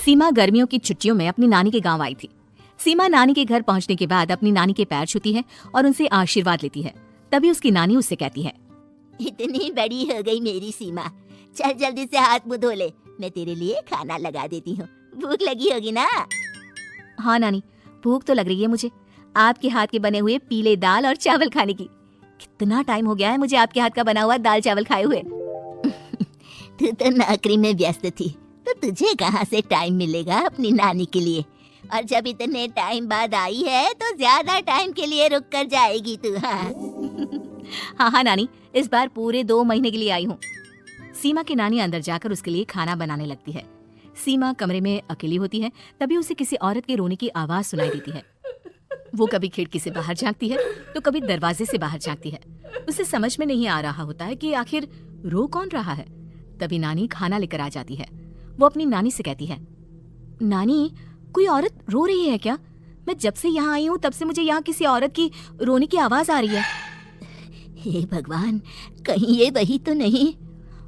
सीमा गर्मियों की छुट्टियों में अपनी नानी के गांव आई थी। सीमा नानी के घर पहुंचने के बाद अपनी नानी के पैर छूती है और उनसे आशीर्वाद लेती है। तभी उसकी नानी उससे कहती है, इतनी बड़ी हो गई मेरी सीमा, चल जल्दी से हाथ मुंह धो ले, मैं तेरे लिए खाना लगा देती हूँ। भूख लगी होगी ना? हाँ नानी, भूख तो लग रही है मुझे, आपके हाथ के बने हुए पीले दाल और चावल खाने की। कितना टाइम हो गया है मुझे आपके हाथ का बना हुआ दाल चावल खाए हुए। तू तो नौकरी में व्यस्त थी, तो तुझे कहाँ से टाइम मिलेगा अपनी नानी के लिए? और जब इतने टाइम बाद आई है तो ज्यादा टाइम के लिए रुक कर जाएगी तू। हाँ नानी, इस बार पूरे 2 महीने के लिए आई हूँ। सीमा की नानी अंदर जाकर उसके लिए खाना बनाने लगती है। सीमा कमरे में अकेली होती है, तभी उसे किसी औरत के रोने की आवाज सुनाई देती है। वो कभी खिड़की से बाहर झांकती है तो कभी दरवाजे से बाहर झांकती है। उसे समझ में नहीं आ रहा होता है कि आखिर रो कौन रहा है। तभी नानी खाना लेकर आ जाती है। वो अपनी नानी से कहती है, नानी, कोई औरत रो रही है क्या? मैं जब से यहाँ आई हूँ तब से मुझे यहाँ किसी औरत की रोने की आवाज आ रही है। हे भगवान, कहीं ये वही तो नहीं?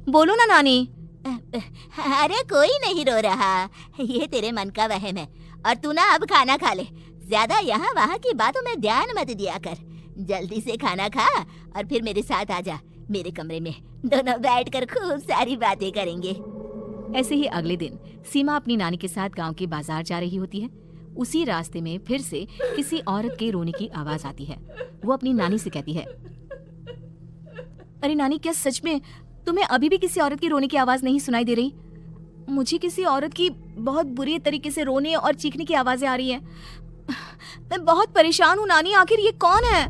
बोलो ना नानी। अरे कोई नहीं रो रहा, ये तेरे मन का वहम है। और तू ना अब खाना खा ले, ज्यादा यहाँ वहाँ की बातों में ध्यान मत दिया कर। जल्दी से खाना खा और फिर मेरे साथ आ जा मेरे कमरे में, दोनों बैठकर खूब सारी बातें करेंगे। ऐसे ही अगले दिन सीमा अपनी नानी के साथ गांव के बाजार जा रही होती है। उसी रास्ते में फिर से किसी औरत के रोने की आवाज आती है। वो अपनी नानी से कहती है, अरे नानी, क्या सच में तुम्हें अभी भी किसी औरत की रोने की आवाज नहीं सुनाई दे रही? मुझे किसी औरत की बहुत बुरी तरीके से रोने और चीखने की आवाजें आ रही हैं। मैं बहुत परेशान हूँ नानी, आखिर ये कौन है?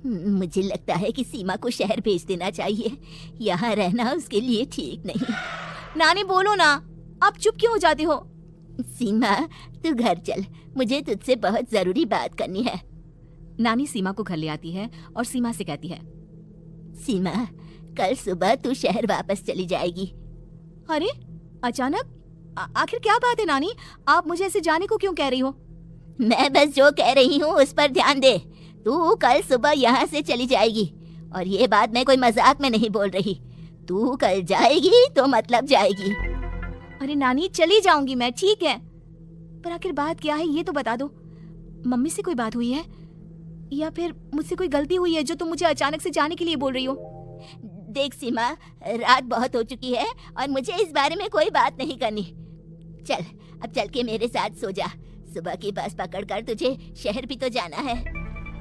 मुझे लगता है कि सीमा को शहर भेज देना चाहिए, यहाँ रहना उसके लिए ठीक नहीं। नानी बोलो ना, आप चुप क्यों हो जाती हो? सीमा, तू घर चल, मुझे तुझसे बहुत जरूरी बात करनी है। नानी सीमा को घर ले आती है और सीमा से कहती है, सीमा, कल सुबह तू शहर वापस चली जाएगी। अरे अचानक? आखिर क्या बात है नानी, आप मुझे ऐसे जाने को क्यों कह रही हो? मैं बस जो कह रही हूँ उस पर ध्यान दे। तू कल सुबह यहाँ से चली जाएगी, और ये बात मैं कोई मजाक में नहीं बोल रही। तू कल जाएगी तो मतलब जाएगी। अरे नानी, चली जाऊंगी मैं, ठीक है, पर आखिर बात क्या है ये तो बता दो। मम्मी से कोई बात हुई है या फिर मुझसे कोई गलती हुई है जो तुम मुझे अचानक से जाने के लिए बोल रही हो? देख सीमा, रात बहुत हो चुकी है और मुझे इस बारे में कोई बात नहीं करनी। चल, अब चल के मेरे साथ सो जा, सुबह की बस पकड़कर तुझे शहर भी तो जाना है।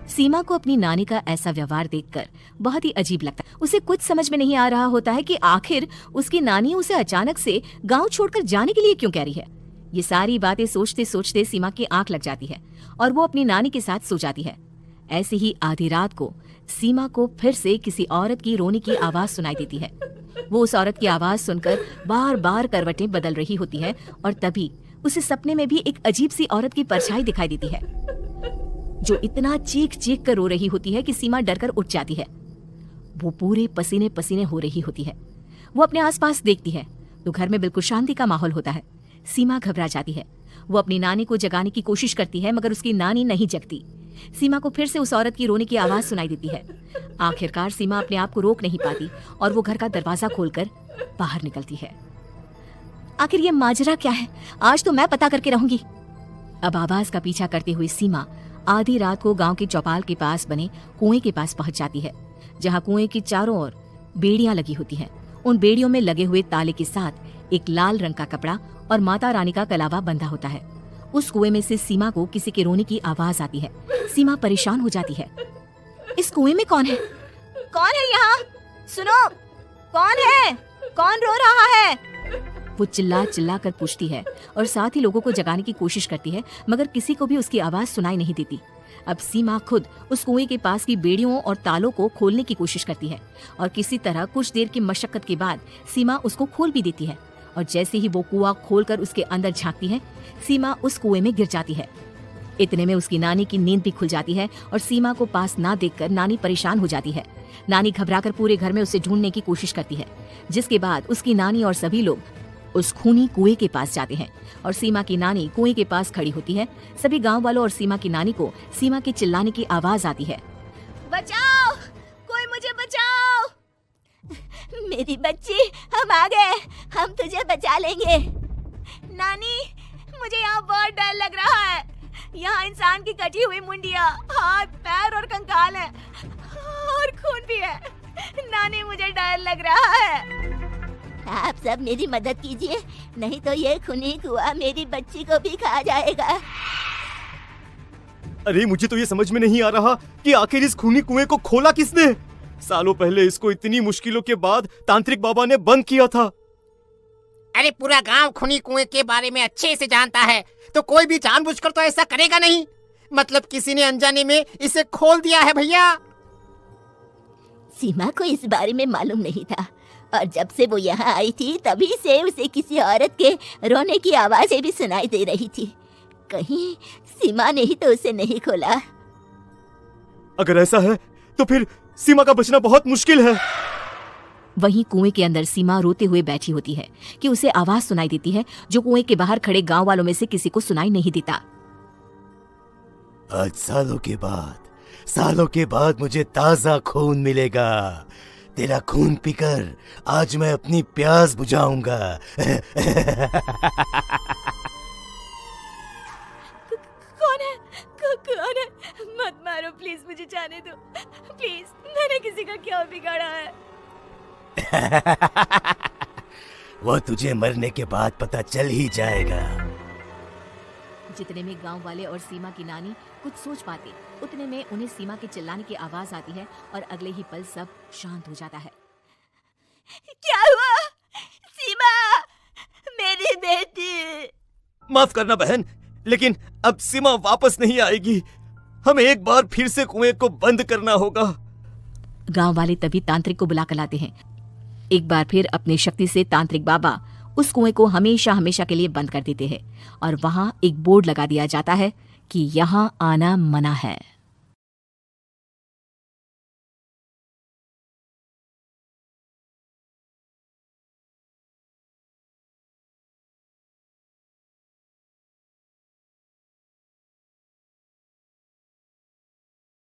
सीमा को अपनी नानी का ऐसा व्यवहार देखकर बहुत ही अजीब लगता है। उसे कुछ समझ में नहीं आ रहा होता है कि आखिर उसकी नानी उसे अचानक से गांव छोड़कर जाने के लिए क्यों कह रही है। ये सारी बातें सोचते सोचते सीमा की आंख लग जाती है और वो अपनी नानी के साथ सो जाती है। ऐसे ही आधी रात को सीमा को फिर से किसी औरत की रोने की आवाज सुनाई देती है। वो उस औरत की आवाज सुनकर बार बार करवटें बदल रही होती है और तभी उसे सपने में भी एक अजीब सी औरत की परछाई दिखाई देती है जो इतना चीख चीख कर रो रही होती है कि सीमा डरकर उठ जाती है। वो पूरे पसीने पसीने हो रही होती है। वो अपने आसपास देखती है तो घर में बिल्कुल शांति का माहौल होता है। सीमा घबरा जाती है। वो अपनी नानी को जगाने की कोशिश करती है मगर उसकी नानी नहीं जगती। सीमा को फिर से उस औरत की रोने की आवाज सुनाई देती है। आखिरकार सीमा अपने आप को रोक नहीं पाती और वो घर का दरवाजा खोलकर बाहर निकलती है। आखिर ये माजरा क्या है, आज तो मैं पता करके रहूंगी। अब आवाज का पीछा करते हुए सीमा आधी रात को गांव के चौपाल के पास बने कुएं के पास पहुंच जाती है, जहां कुएं की चारों ओर बेड़ियां लगी होती हैं। उन बेड़ियों में लगे हुए ताले के साथ एक लाल रंग का कपड़ा और माता रानी का कलावा बंधा होता है। उस कुएं में से सीमा को किसी के रोने की आवाज आती है। सीमा परेशान हो जाती है। इस कुएं में कौन है? कौन है यहाँ? सुनो, कौन है? कौन रो रहा है? वो चिल्ला चिल्ला कर पूछती है और साथ ही लोगों को जगाने की कोशिश करती है मगर किसी को भी उसकी आवाज सुनाई नहीं देती। अब सीमा खुद उस कुएं के पास की बेड़ियों और तालों को खोलने की कोशिश करती है और किसी तरह कुछ देर की मशक्कत के बाद सीमा उसको खोल भी देती है। और जैसे ही वो कुआं खोलकर उसके अंदर झांकती है, सीमा उस कुएं में गिर जाती है। इतने में उसकी नानी की नींद भी खुल जाती है और सीमा को पास ना देखकर नानी परेशान हो जाती है। नानी घबराकर पूरे घर में उसे ढूंढने की कोशिश करती है, जिसके बाद उसकी नानी और सभी लोग उस खूनी कुएं के पास जाते हैं और सीमा की नानी कुएं के पास खड़ी होती है। सभी गांव वालों और सीमा की नानी को सीमा के चिल्लाने की आवाज आती है, बचाओ, कोई मुझे बचाओ। मेरी बच्ची, हम आ गए, हम तुझे बचा लेंगे। यहाँ बहुत डर लग रहा है। यहाँ इंसान की कटी हुई मुंडिया, हाथ, पैर और कंकाल है और खून भी है। नानी मुझे डर लग रहा है। आप सब मेरी मदद कीजिए, नहीं तो ये खूनी कुआं मेरी बच्ची को भी खा जाएगा। अरे मुझे तो ये समझ में नहीं आ रहा कि आखिर इस खूनी कुएं को खोला किसने। सालों पहले इसको इतनी मुश्किलों के बाद तांत्रिक बाबा ने बंद किया था। अरे पूरा गांव खूनी कुएं के बारे में अच्छे से जानता है, तो कोई भी जानबूझकर तो ऐसा करेगा नहीं। मतलब किसी ने अनजाने में इसे खोल दिया है भैया। सीमा को इस बारे में मालूम नहीं था, और जब से वो यहाँ आई थी तभी से उसे किसी औरत के रोने की आवाजें भी सुनाई दे रही थी। कहीं सीमा ने ही तो उसे नहीं खोला। अगर ऐसा है तो फिर सीमा का बचना बहुत मुश्किल है। वहीं कुएं के अंदर सीमा रोते हुए बैठी होती है कि उसे आवाज सुनाई देती है जो कुएं के बाहर खड़े गांव वालों में से किसी को सुनाई नहीं देता। आज सालों के बाद मुझे ताजा खून मिलेगा। तेरा खून पीकर आज मैं अपनी प्यास बुझाऊंगा। कौन है? कौन है? मत मारो प्लीज, मुझे जाने दो प्लीज। मैंने किसी का क्या बिगाड़ा है? वो तुझे मरने के बाद पता चल ही जाएगा। जितने में गांव वाले और सीमा की नानी कुछ सोच पाते, उतने में उन्हें सीमा के चिल्लाने की आवाज आती है और अगले ही पल सब शांत हो जाता है। क्या हुआ? सीमा, मेरी बेटी। माफ करना बहन, लेकिन अब सीमा वापस नहीं आएगी। हमें एक बार फिर से कुएं को बंद करना होगा। गांव वाले तभी तांत्रिक को बुला कर लाते हैं। एक बार फिर अपनी शक्ति से तांत्रिक बाबा उस कुएं को हमेशा हमेशा के लिए बंद कर देते हैं और वहां एक बोर्ड लगा दिया जाता है कि यहाँ आना मना है।